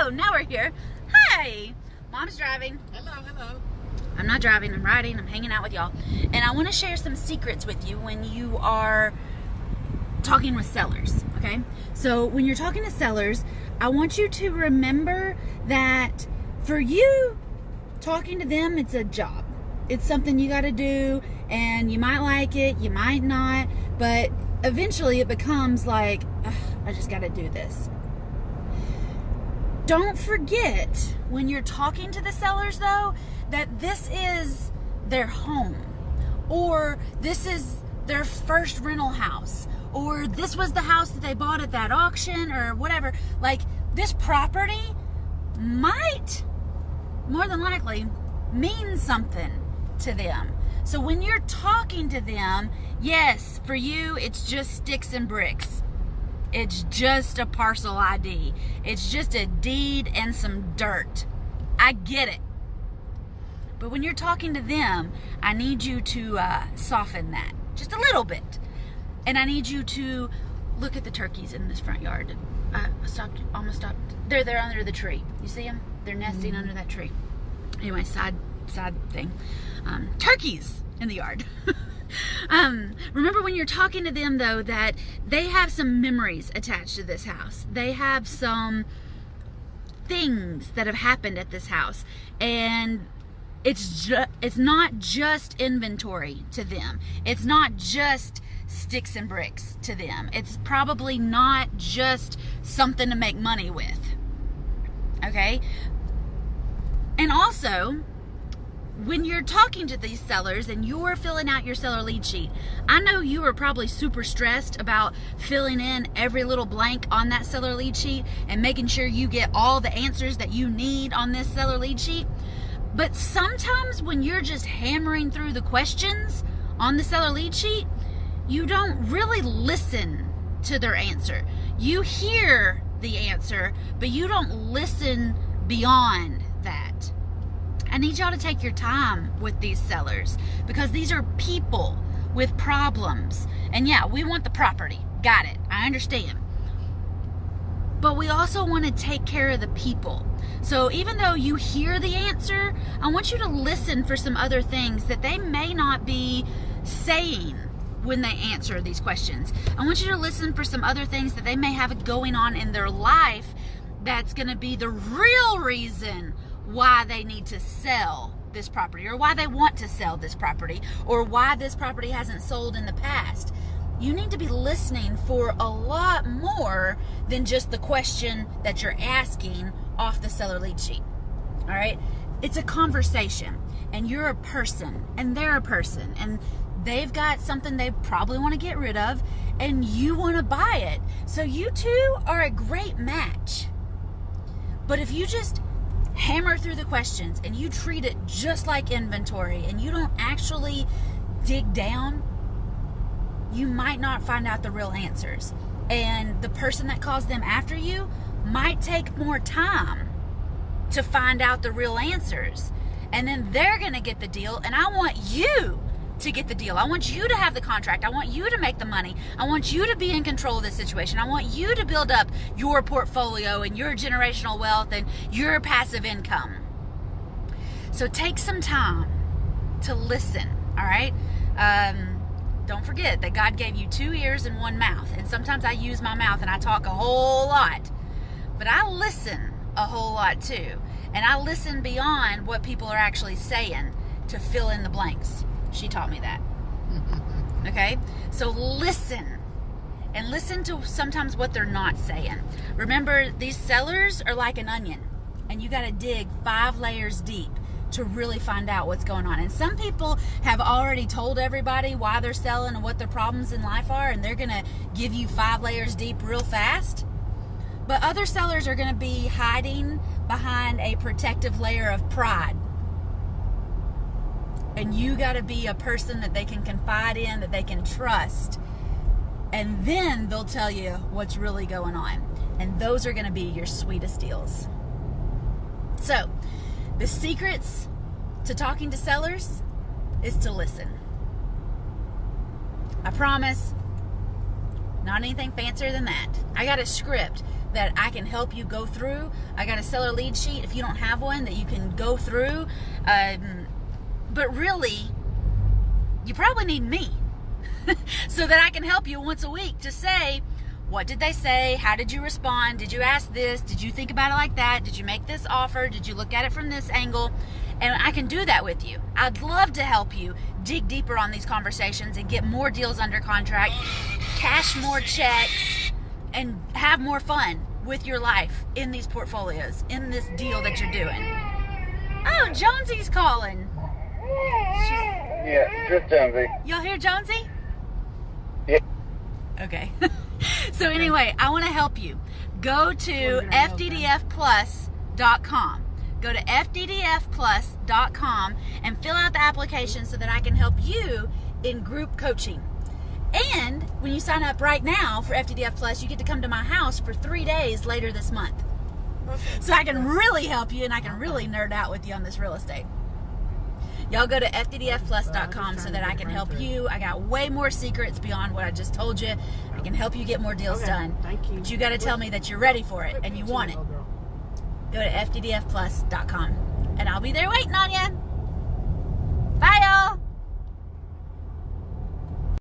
Oh, now we're here. Hi. Mom's driving. Hello. I'm not driving, I'm riding, I'm hanging out with y'all. And I want to share some secrets with you when you are talking with sellers, okay? So when you're talking to sellers, I want you to remember that for you, talking to them, it's a job. It's something you got to do, and you might like it, you might not, but eventually it becomes like, I just got to do this. Don't forget, when you're talking to the sellers though, that this is their home, or this is their first rental house, or this was the house that they bought at that auction, or whatever. Like, this property might, more than likely, mean something to them. So when you're talking to them, yes, for you, it's just sticks and bricks. It's just a parcel ID. It's just a deed and some dirt. I get it. But when you're talking to them, I need you to soften that just a little bit. And I need you to look at the turkeys in this front yard. Almost stopped. They're there under the tree. You see them? They're nesting under that tree. Anyway, side thing. Turkeys in the yard. Remember when you're talking to them though, that they have some memories attached to this house. They have some things that have happened at this house, and it's not just inventory to them. It's not just sticks and bricks to them. It's probably not just something to make money with. Okay? And also, when you're talking to these sellers and you're filling out your seller lead sheet, I know you are probably super stressed about filling in every little blank on that seller lead sheet and making sure you get all the answers that you need on this seller lead sheet. But sometimes when you're just hammering through the questions on the seller lead sheet, you don't really listen to their answer. You hear the answer, but you don't listen beyond that. I need y'all to take your time with these sellers, because these are people with problems. And yeah, we want the property. Got it. I understand. But we also want to take care of the people. So even though you hear the answer, I want you to listen for some other things that they may not be saying when they answer these questions. I want you to listen for some other things that they may have going on in their life that's going to be the real reason why they need to sell this property, or why they want to sell this property, or why this property hasn't sold in the past. You need to be listening for a lot more than just the question that you're asking off the seller lead sheet. All right? It's a conversation, and you're a person, and they're a person, and they've got something they probably want to get rid of, and you want to buy it. So you two are a great match. But if you just hammer through the questions and you treat it just like inventory and you don't actually dig down, you might not find out the real answers. And the person that calls them after you might take more time to find out the real answers. And then they're going to get the deal, and I want you to get the deal. I want you to have the contract. I want you to make the money. I want you to be in control of the situation. I want you to build up your portfolio and your generational wealth and your passive income. So take some time to listen, all right? Don't forget that God gave you 2 ears and 1 mouth. And sometimes I use my mouth and I talk a whole lot. But I listen a whole lot too. And I listen beyond what people are actually saying to fill in the blanks. She taught me that. Okay? So listen. And listen to sometimes what they're not saying. Remember, these sellers are like an onion. And you got to dig 5 layers deep to really find out what's going on. And some people have already told everybody why they're selling and what their problems in life are, and they're going to give you 5 layers deep real fast. But other sellers are going to be hiding behind a protective layer of pride. And you got to be a person that they can confide in, that they can trust. And then they'll tell you what's really going on. And those are going to be your sweetest deals. So, the secrets to talking to sellers is to listen. I promise, not anything fancier than that. I got a script that I can help you go through. I got a seller lead sheet if you don't have one that you can go through. But really, you probably need me so that I can help you once a week to say, what did they say? How did you respond? Did you ask this? Did you think about it like that? Did you make this offer? Did you look at it from this angle? And I can do that with you. I'd love to help you dig deeper on these conversations and get more deals under contract, cash more checks, and have more fun with your life in these portfolios, in this deal that you're doing. Oh, Jonesy's calling. Yeah, just Jonesy. Y'all hear Jonesy? Yeah. Okay. So anyway, I want to help you. Go to fddfplus.com. Go to fddfplus.com and fill out the application so that I can help you in group coaching. And when you sign up right now for FDDF Plus, you get to come to my house for 3 days later this month. So I can really help you and I can really nerd out with you on this real estate. Y'all go to fddfplus.com so that I can help you. I got way more secrets beyond what I just told you. I can help you get more deals done. Thank you. But you got to tell me that you're ready for it and you want it. Go to fddfplus.com and I'll be there waiting on you. Bye, y'all.